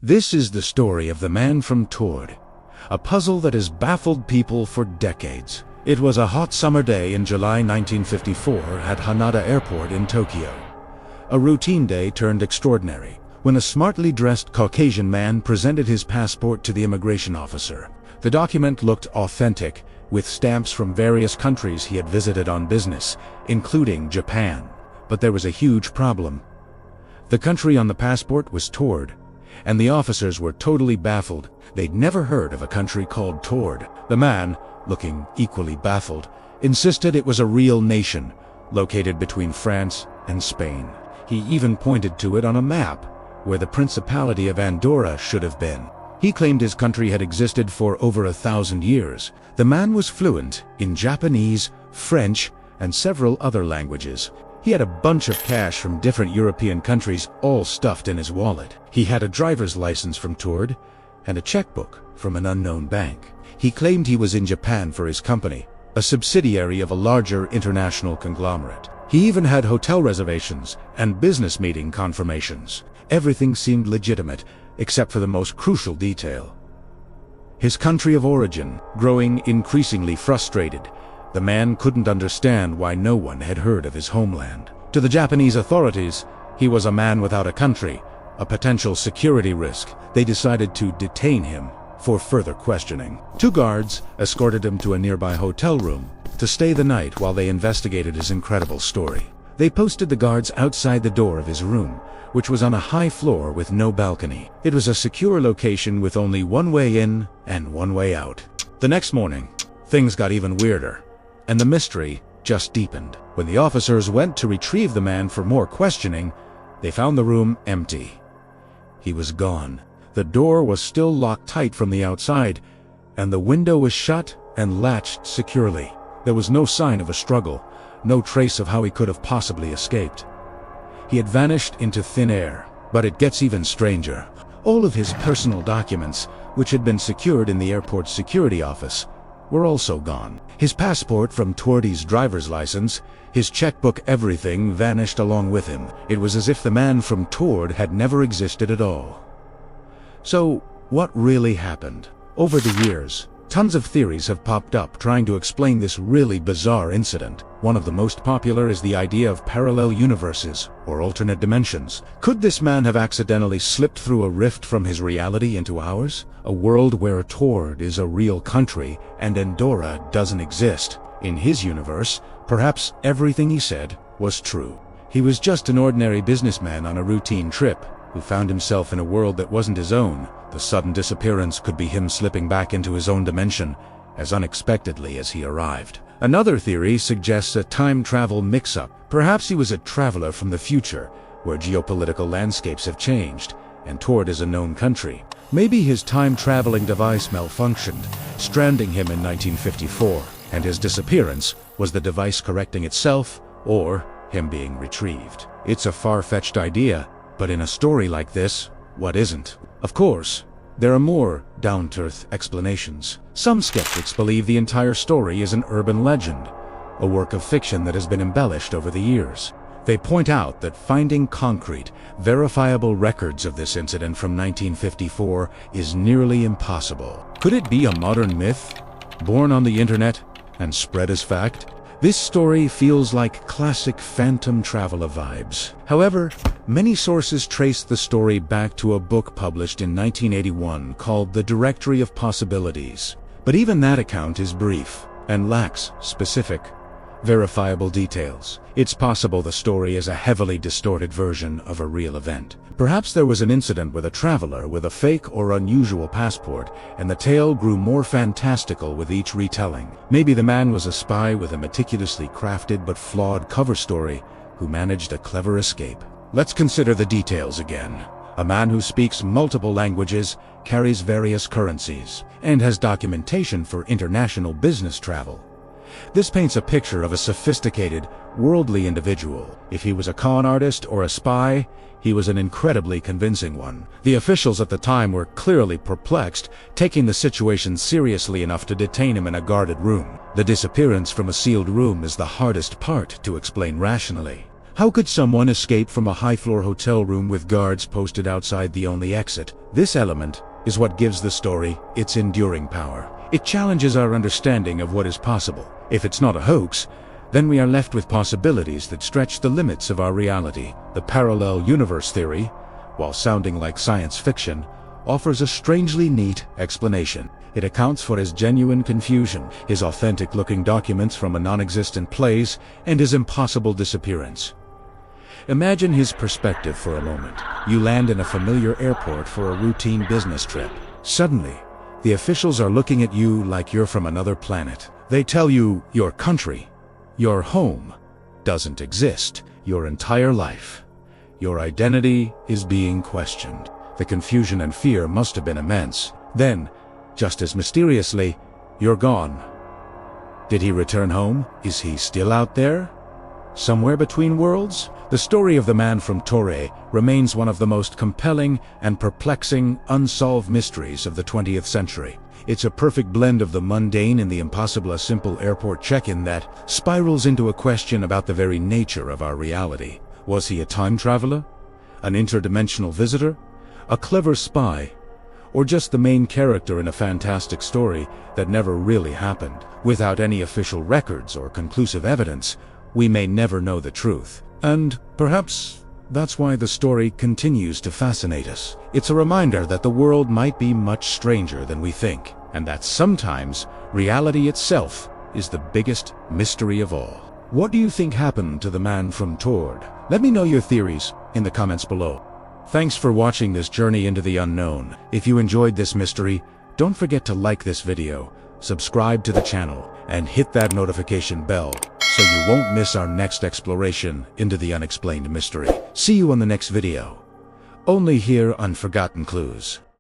This is the story of the man from Taured, a puzzle that has baffled people for decades. It was a hot summer day in July 1954 at Haneda Airport in Tokyo. A routine day turned extraordinary when a smartly dressed Caucasian man presented his passport to the immigration officer. The document looked authentic, with stamps from various countries he had visited on business, including Japan. But there was a huge problem. The country on the passport was Taured, and the officers were totally baffled. They'd never heard of a country called Taured. The man, looking equally baffled, insisted it was a real nation, located between France and Spain. He even pointed to it on a map, where the Principality of Andorra should have been. He claimed his country had existed for over 1,000 years. The man was fluent in Japanese, French, and several other languages. He had a bunch of cash from different European countries all stuffed in his wallet. He had a driver's license from Taured and a checkbook from an unknown bank. He claimed he was in Japan for his company, a subsidiary of a larger international conglomerate. He even had hotel reservations and business meeting confirmations. Everything seemed legitimate, except for the most crucial detail: his country of origin. Growing increasingly frustrated, the man couldn't understand why no one had heard of his homeland. To the Japanese authorities, he was a man without a country, a potential security risk. They decided to detain him for further questioning. 2 guards escorted him to a nearby hotel room to stay the night while they investigated his incredible story. They posted the guards outside the door of his room, which was on a high floor with no balcony. It was a secure location with only one way in and one way out. The next morning, things got even weirder, and the mystery just deepened. When the officers went to retrieve the man for more questioning, they found the room empty. He was gone. The door was still locked tight from the outside, and the window was shut and latched securely. There was no sign of a struggle, no trace of how he could have possibly escaped. He had vanished into thin air. But it gets even stranger. All of his personal documents, which had been secured in the airport's security office, were also gone. His passport from Taured's driver's license, his checkbook, everything vanished along with him. It was as if the man from Taured had never existed at all. So, what really happened? Over the years, tons of theories have popped up trying to explain this really bizarre incident. One of the most popular is the idea of parallel universes, or alternate dimensions. Could this man have accidentally slipped through a rift from his reality into ours? A world where Taured is a real country and Andorra doesn't exist. In his universe, perhaps everything he said was true. He was just an ordinary businessman on a routine trip, who found himself in a world that wasn't his own. The sudden disappearance could be him slipping back into his own dimension as unexpectedly as he arrived. Another theory suggests a time travel mix-up. Perhaps he was a traveler from the future, where geopolitical landscapes have changed, and Taured is a known country. Maybe his time-traveling device malfunctioned, stranding him in 1954, and his disappearance was the device correcting itself, or him being retrieved. It's a far-fetched idea, but in a story like this, what isn't? Of course, there are more down-to-earth explanations. Some skeptics believe the entire story is an urban legend, a work of fiction that has been embellished over the years. They point out that finding concrete, verifiable records of this incident from 1954 is nearly impossible. Could it be a modern myth, born on the internet and spread as fact? This story feels like classic phantom traveler vibes. However, many sources trace the story back to a book published in 1981 called The Directory of Possibilities. But even that account is brief and lacks specific, verifiable details. It's possible the story is a heavily distorted version of a real event. Perhaps there was an incident with a traveler with a fake or unusual passport, and the tale grew more fantastical with each retelling. Maybe the man was a spy with a meticulously crafted but flawed cover story who managed a clever escape. Let's consider the details again. A man who speaks multiple languages, carries various currencies, and has documentation for international business travel. This paints a picture of a sophisticated, worldly individual. If he was a con artist or a spy, he was an incredibly convincing one. The officials at the time were clearly perplexed, taking the situation seriously enough to detain him in a guarded room. The disappearance from a sealed room is the hardest part to explain rationally. How could someone escape from a high-floor hotel room with guards posted outside the only exit? This element is what gives the story its enduring power. It challenges our understanding of what is possible. If it's not a hoax, then we are left with possibilities that stretch the limits of our reality. The parallel universe theory, while sounding like science fiction, offers a strangely neat explanation. It accounts for his genuine confusion, his authentic-looking documents from a non-existent place, and his impossible disappearance. Imagine his perspective for a moment. You land in a familiar airport for a routine business trip. Suddenly, the officials are looking at you like you're from another planet. They tell you your country, your home, doesn't exist. Your entire life, your identity is being questioned. The confusion and fear must have been immense. Then, just as mysteriously, you're gone. Did he return home? Is he still out there? Somewhere between worlds? The story of the man from Taured remains one of the most compelling and perplexing unsolved mysteries of the 20th century. It's a perfect blend of the mundane and the impossible, a simple airport check-in that spirals into a question about the very nature of our reality. Was he a time traveler? An interdimensional visitor? A clever spy? Or just the main character in a fantastic story that never really happened? Without any official records or conclusive evidence, we may never know the truth. And perhaps that's why the story continues to fascinate us. It's a reminder that the world might be much stranger than we think, and that sometimes reality itself is the biggest mystery of all. What do you think happened to the man from Taured? Let me know your theories in the comments below. Thanks for watching this journey into the unknown. If you enjoyed this mystery, don't forget to like this video, subscribe to the channel, and hit that notification bell so you won't miss our next exploration into the unexplained mystery. See you on the next video. Only here on Forgotten Clues.